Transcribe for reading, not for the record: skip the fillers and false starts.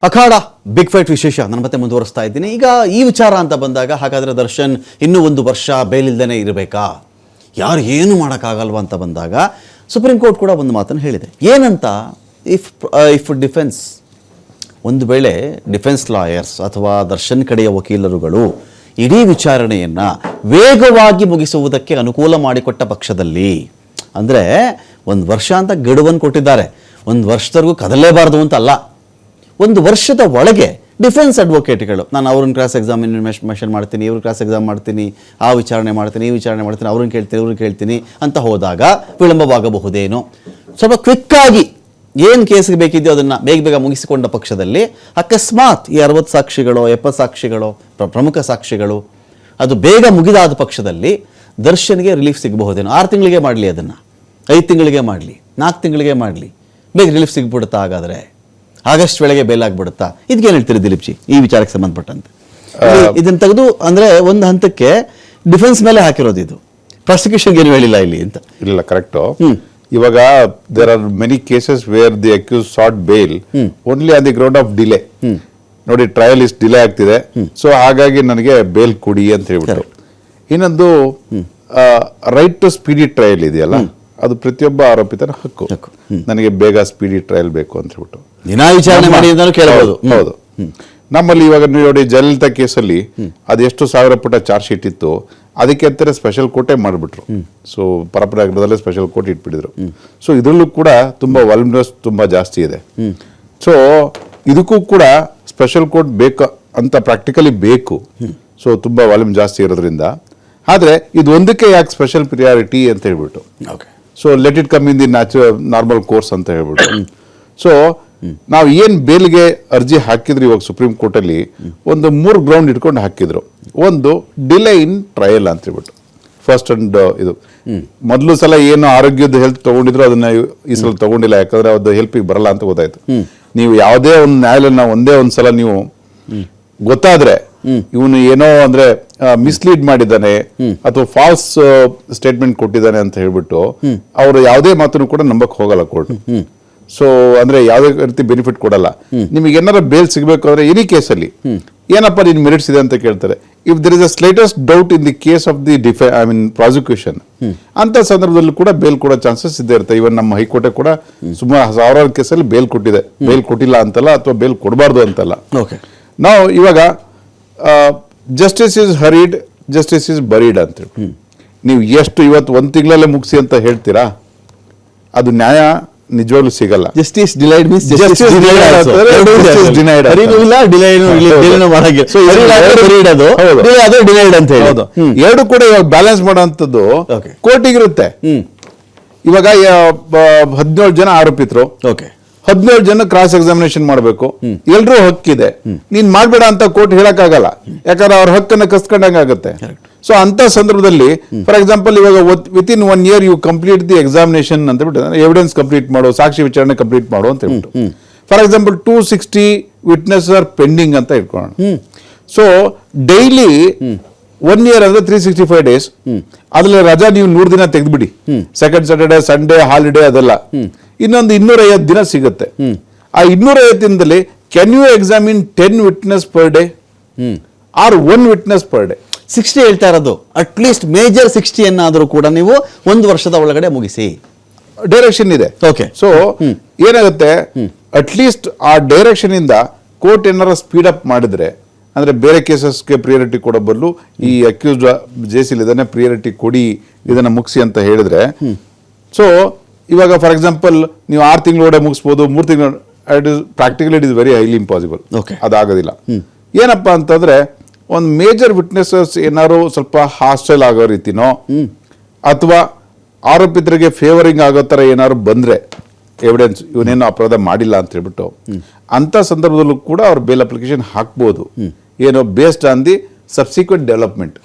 ಅಖಾಡ big fight ವಿಶೇಷ ನಾನು ಮತ್ತೆ ಮುಂದುವರಿಸ್ತಾ ಇದ್ದೀನಿ. ಈಗ ಈ ವಿಚಾರ ಅಂತ ಬಂದಾಗ ಹಾಗಾದರೆ ದರ್ಶನ್ ಇನ್ನೂ 1 ವರ್ಷ ಬೇಲಿಲ್ದೇ ಇರಬೇಕಾ, ಯಾರು ಏನು ಮಾಡೋಕ್ಕಾಗಲ್ವ ಅಂತ ಬಂದಾಗ ಸುಪ್ರೀಂ ಕೋರ್ಟ್ ಕೂಡ ಒಂದು ಮಾತನ್ನು ಹೇಳಿದೆ. ಏನಂತ, ಇಫ್ ಡಿಫೆನ್ಸ್, ಒಂದು ವೇಳೆ ಡಿಫೆನ್ಸ್ ಲಾಯರ್ಸ್ ಅಥವಾ ದರ್ಶನ್ ಕಡೆಯ ವಕೀಲರುಗಳು ಇಡೀ ವಿಚಾರಣೆಯನ್ನು ವೇಗವಾಗಿ ಮುಗಿಸುವುದಕ್ಕೆ ಅನುಕೂಲ ಮಾಡಿಕೊಟ್ಟ ಪಕ್ಷದಲ್ಲಿ, ಅಂದರೆ 1 ವರ್ಷ ಅಂತ ಗಡುವನ್ನು ಕೊಟ್ಟಿದ್ದಾರೆ, 1 ವರ್ಷದವರೆಗೂ ಕದಲೇಬಾರ್ದು ಅಂತ ಅಲ್ಲ, 1 ವರ್ಷದ ಒಳಗೆ ಡಿಫೆನ್ಸ್ ಅಡ್ವೊಕೇಟ್ಗಳು, ನಾನು ಅವ್ರನ್ನ ಕ್ರಾಸ್ ಎಕ್ಸಾಮಿನೇಷನ್ ಮಾಡ್ತೀನಿ, ಇವ್ರು ಕ್ರಾಸ್ ಎಕ್ಸಾಮ್ ಮಾಡ್ತೀನಿ, ಆ ವಿಚಾರಣೆ ಮಾಡ್ತೀನಿ, ಈ ವಿಚಾರಣೆ ಮಾಡ್ತೀನಿ, ಅವ್ರನ್ನ ಕೇಳ್ತೀನಿ, ಇವ್ರನ್ನ ಕೇಳ್ತೀನಿ ಅಂತ ಹೋದಾಗ ವಿಳಂಬವಾಗಬಹುದೇನೋ. ಸ್ವಲ್ಪ ಕ್ವಿಕ್ಕಾಗಿ ಏನು ಕೇಸಿಗೆ ಬೇಕಿದೆಯೋ ಅದನ್ನು ಬೇಗ ಮುಗಿಸಿಕೊಂಡ ಪಕ್ಷದಲ್ಲಿ ಅಕಸ್ಮಾತ್ ಈ 60 ಸಾಕ್ಷಿಗಳು 70 ಸಾಕ್ಷಿಗಳು ಪ್ರಮುಖ ಸಾಕ್ಷಿಗಳು ಅದು ಬೇಗ ಮುಗಿದಾದ ಪಕ್ಷದಲ್ಲಿ ದರ್ಶನ್ಗೆ ರಿಲೀಫ್ ಸಿಗಬಹುದೇನೋ. 6 ತಿಂಗಳಿಗೆ ಮಾಡಲಿ, ಅದನ್ನು 5 ತಿಂಗಳಿಗೆ ಮಾಡಲಿ, 4 ತಿಂಗಳಿಗೆ ಮಾಡಲಿ, ಬೇಗ ರಿಲೀಫ್ ಸಿಗ್ಬಿಡುತ್ತಾ? ಹಾಗಾದರೆ ಆಗಸ್ಟ್ ವೇಳೆಗೆ ಬೇಲಾಗ್ಬಿಡುತ್ತಾ? ಇದಕ್ಕೇನು ಹೇಳ್ತೀರಿ ದಿಲೀಪ್ ಜಿ ಈ ವಿಚಾರಕ್ಕೆ ಸಂಬಂಧಪಟ್ಟಂತೆ? ಇದನ್ನು ತೆಗೆದು ಅಂದರೆ ಒಂದು ಹಂತಕ್ಕೆ ಡಿಫೆನ್ಸ್ ಮೇಲೆ ಹಾಕಿರೋದು, ಇದು ಪ್ರಾಸಿಕ್ಯೂಷನ್ಗೆ ಏನು ಹೇಳಿಲ್ಲ ಇಲ್ಲಿ ಅಂತ. ಇಲ್ಲ, ಕರೆಕ್ಟು. ಇವಾಗ there are many cases where the accused sought bail only on the ground of delay. ನೋಡಿ, ಟ್ರಯಲ್ ಇಸ್ ಡಿಲೇ ಆಗ್ತಿದೆ, ಸೊ ಹಾಗಾಗಿ ನನಗೆ ಬೇಲ್ ಕೊಡಿ ಅಂತ ಹೇಳ್ಬಿಟ್ಟು. ಇನ್ನೊಂದು ರೈಟ್ ಟು ಸ್ಪೀಡಿ ಟ್ರಯಲ್ ಇದೆಯಲ್ಲ, ಅದು ಪ್ರತಿಯೊಬ್ಬ ಆರೋಪಿತರ ಹಕ್ಕು. ನನಗೆ ಬೇಗ ಸ್ಪೀಡಿ ಟ್ರಯಲ್ ಬೇಕು ಅಂತ ಹೇಳ್ಬಿಟ್ಟು ವಿಚಾರಣೆ ಮಾಡಿ ಕೇಳಬಹುದು. ಹೌದು, ನಮ್ಮಲ್ಲಿ ಇವಾಗ ನೋಡಿ, ಜಯಲಲಿತಾ ಕೇಸಲ್ಲಿ ಅದೆಷ್ಟು 1000 ಪುಟ ಚಾರ್ಜ್ ಶೀಟ್ ಇತ್ತು, ಅದಕ್ಕೆ ಅಂತಾರೆ ಸ್ಪೆಷಲ್ ಕೋರ್ಟೇ ಮಾಡಿಬಿಟ್ರು. ಸೊ ಪರಪರಾಗ್ರದಲ್ಲೇ ಸ್ಪೆಷಲ್ ಕೋರ್ಟ್ ಇಟ್ಬಿಟ್ಟಿದ್ರು. ಸೊ ಇದರಲ್ಲೂ ಕೂಡ ತುಂಬಾ ವಾಲ್ಯೂಮ್ನೆಸ್ ತುಂಬಾ ಜಾಸ್ತಿ ಇದೆ. ಸೊ ಇದಕ್ಕೂ ಕೂಡ ಸ್ಪೆಷಲ್ ಕೋರ್ಟ್ ಬೇಕು ಅಂತ ಪ್ರಾಕ್ಟಿಕಲಿ ಬೇಕು. ಸೊ ತುಂಬಾ ವಾಲ್ಯೂಮ್ ಜಾಸ್ತಿ ಇರೋದ್ರಿಂದ, ಆದ್ರೆ ಇದು ಒಂದಕ್ಕೆ ಯಾಕೆ ಸ್ಪೆಷಲ್ ಪ್ರಿಯಾರಿಟಿ ಅಂತ ಹೇಳ್ಬಿಟ್ಟು, so let it come in the normal course ಅಂತ ಹೇಳ್ಬಿಟ್ಟು. ಸೊ ನಾವು ಏನ್ ಬೇಲ್ಗೆ ಅರ್ಜಿ ಹಾಕಿದ್ರು ಇವಾಗ ಸುಪ್ರೀಂ ಕೋರ್ಟ್ ಅಲ್ಲಿ ಒಂದು 3 ಗ್ರೌಂಡ್ ಇಟ್ಕೊಂಡು ಹಾಕಿದ್ರು. ಒಂದು ಡಿಲೇ ಇನ್ ಟ್ರಯಲ್ ಅಂತ ಹೇಳ್ಬಿಟ್ಟು, ಫಸ್ಟ್ ಅಂಡ್ ಇದು ಮೊದಲು ಸಲ ಏನು ಆರೋಗ್ಯದ ಹೆಲ್ತ್ ತಗೊಂಡಿದ್ರು ಅದನ್ನ ಈ ಸಲ ತಗೊಂಡಿಲ್ಲ, ಯಾಕಂದ್ರೆ ಅದು ಹೆಲ್ಪಿಗೆ ಬರಲ್ಲ ಅಂತ ಗೊತ್ತಾಯ್ತು. ನೀವು ಯಾವುದೇ ಒಂದು ನ್ಯಾಯಾಲಯನ ಒಂದೇ ಒಂದ್ಸಲ ನೀವು ಗೊತ್ತಾದ್ರೆ ಇವನು ಏನೋ ಅಂದ್ರೆ ಮಿಸ್ಲೀಡ್ ಮಾಡಿದ್ದಾನೆ ಅಥವಾ ಫಾಲ್ಸ್ ಸ್ಟೇಟ್ಮೆಂಟ್ ಕೊಟ್ಟಿದ್ದಾನೆ ಅಂತ ಹೇಳ್ಬಿಟ್ಟು ಅವರು ಯಾವುದೇ ಮಾತನ್ನು ಕೂಡ ನಂಬಕ್ ಹೋಗಲ್ಲ ಕೋರ್ಟ್. ಸೊ ಅಂದ್ರೆ ಯಾವುದೇ ರೀತಿ ಬೆನಿಫಿಟ್ ಕೊಡಲ್ಲ. ನಿಮಗೆ ಏನಾರ ಬೇಲ್ ಸಿಗಬೇಕು ಅಂದ್ರೆ ಎನಿ ಕೇಸಲ್ಲಿ ಏನಪ್ಪ ನಿನ್ ಮೆರಿಟ್ಸ್ ಇದೆ ಅಂತ ಕೇಳ್ತಾರೆ. If there is a slightest doubt in the case of the prosecution, ಅಂತ ಸಂದರ್ಭದಲ್ಲೂ ಕೂಡ ಬೇಲ್ ಕೊಡೋ ಚಾನ್ಸಸ್ ಇದ್ದೇ ಇರುತ್ತೆ. ಇವನ್ ನಮ್ಮ ಹೈಕೋರ್ಟೇ ಕೂಡ ಸುಮಾರು 1000 ಕೇಸಲ್ಲಿ ಬೇಲ್ ಕೊಟ್ಟಿದೆ. ಬೇಲ್ ಕೊಟ್ಟಿಲ್ಲ ಅಂತಲ್ಲ, ಅಥವಾ ಬೇಲ್ ಕೊಡಬಾರ್ದು ಅಂತಲ್ಲ. ನಾವು ಇವಾಗ justice is ಹರಿಡ್, justice is buried ಅಂತ ನೀವು ಎಷ್ಟು ಇವತ್ತು 1 ತಿಂಗಳಲ್ಲೇ ಮುಗಿಸಿ ಅಂತ ಹೇಳ್ತೀರಾ, ಅದು ನ್ಯಾಯ ನಿಜವಾಗ್ಲೂ ಸಿಗಲ್ಲ. ಜಸ್ಟಿಸ್ ಡಿಲೈಡ್ ಮೀನ್ಸ್ ಎರಡು ಕೂಡ ಇವಾಗ ಬ್ಯಾಲೆನ್ಸ್ ಮಾಡುವಂತದ್ದು ಕೋರ್ಟಿಗಿರುತ್ತೆ. ಇವಾಗ 17 ಜನ ಆರೋಪಿತರು, 17 ಜನ ಕ್ರಾಸ್ ಎಕ್ಸಾಮಿನೇಷನ್ ಮಾಡಬೇಕು, ಎಲ್ರೂ ಹಕ್ಕಿದೆ, ನೀನ್ ಮಾಡ್ಬೇಡ ಅಂತ ಕೋರ್ಟ್ ಹೇಳಕ್ಕಾಗಲ್ಲ, ಯಾಕಂದ್ರೆ ಅವ್ರ ಹಕ್ಕನ್ನ ಕಸ್ಕೊಂಡಂಗಾಗುತ್ತೆ. ಸೊ ಅಂತ ಸಂದರ್ಭದಲ್ಲಿ ಫಾರ್ ಎಕ್ಸಾಂಪಲ್ ಇವಾಗ within 1 year you complete the examination ಅಂತ ಬಿಟ್ಟು ಎವಿಡೆನ್ಸ್ ಕಂಪ್ಲೀಟ್ ಮಾಡು, ಸಾಕ್ಷಿ ವಿಚಾರಣೆ ಕಂಪ್ಲೀಟ್ ಮಾಡು ಅಂತ ಹೇಳ್ಬಿಟ್ಟು, for example 260 witness are pending ಅಂತ ಇಟ್ಕೊಳ್ಳೋಣ. ಸೊ ಡೈಲಿ 1 year ಅಂದ್ರೆ 365 days, ಅದ್ರಲ್ಲಿ ರಜಾ ನೀವು 100 ದಿನ ತೆಗೆದ್ಬಿಡಿ, ಸೆಕೆಂಡ್ ಸ್ಯಾಟರ್ಡೆ ಸಂಡೇ ಹಾಲಿಡೇ ಅದೆಲ್ಲ, ಇನ್ನೊಂದು 250 ದಿನ ಸಿಗುತ್ತೆ. ಆ 250 ದಿನದಲ್ಲಿ can you examine 10 witness per day or 1 witness per day? 60 ಹೇಳ್ತಾ ಇರೋದು, ಅಟ್ಲೀಸ್ಟ್ ಮೇಜರ್ 60 ಅನ್ನಾದರೂ ಕೂಡ ನೀವು 1 ವರ್ಷದ ಒಳಗಡೆ ಮುಗಿಸಿ. ಡೈರೆಕ್ಷನ್ ಇದೆ. ಸೊ ಏನಾಗುತ್ತೆ, ಅಟ್ಲೀಸ್ಟ್ ಆ ಡೈರೆಕ್ಷನ್ ಇಂದ ಕೋರ್ಟ್ ಏನಾರ ಸ್ಪೀಡ್ ಅಪ್ ಮಾಡಿದ್ರೆ, ಅಂದ್ರೆ ಬೇರೆ ಕೇಸಸ್ಗೆ ಪ್ರಿಯಾರಿಟಿ ಕೊಡೋ ಬದಲು ಈ ಅಕ್ಯೂಸ್ಡ್ ಜೇಸಿಲ್ ಇದನ್ನೇ ಪ್ರಿಯಾರಿಟಿ ಕೊಡಿ, ಇದನ್ನ ಮುಗಿಸಿ ಅಂತ ಹೇಳಿದ್ರೆ, ಸೊ ಇವಾಗ ಫಾರ್ ಎಕ್ಸಾಂಪಲ್ ನೀವು 6 ತಿಂಗಳೊಳಗೆ ಮುಗಿಸ್ಬೋದು, 3 ತಿಂಗಳು, practically it is very highly impossible, ಅದಾಗೋದಿಲ್ಲ. ಏನಪ್ಪಾ ಅಂತಂದ್ರೆ ಒಂದು ಮೇಜರ್ ವಿಟ್ನೆಸಸ್ ಏನಾದ್ರು ಸ್ವಲ್ಪ ಹಾಸ್ಟೈಲ್ ಆಗೋ ರೀತಿನೋ ಅಥವಾ ಆರೋಪಿತರಿಗೆ ಫೇವರಿಂಗ್ ಆಗೋ ತರ ಏನಾದ್ರು ಬಂದ್ರೆ ಎವಿಡೆನ್ಸ್, ಇವನೇನೋ ಅಪರಾಧ ಮಾಡಿಲ್ಲ ಅಂತ ಹೇಳ್ಬಿಟ್ಟು, ಅಂತ ಸಂದರ್ಭದಲ್ಲೂ ಕೂಡ ಅವ್ರು ಬೇಲ್ ಅಪ್ಲಿಕೇಶನ್ ಹಾಕ್ಬೋದು, ಏನೋ based on the subsequent development.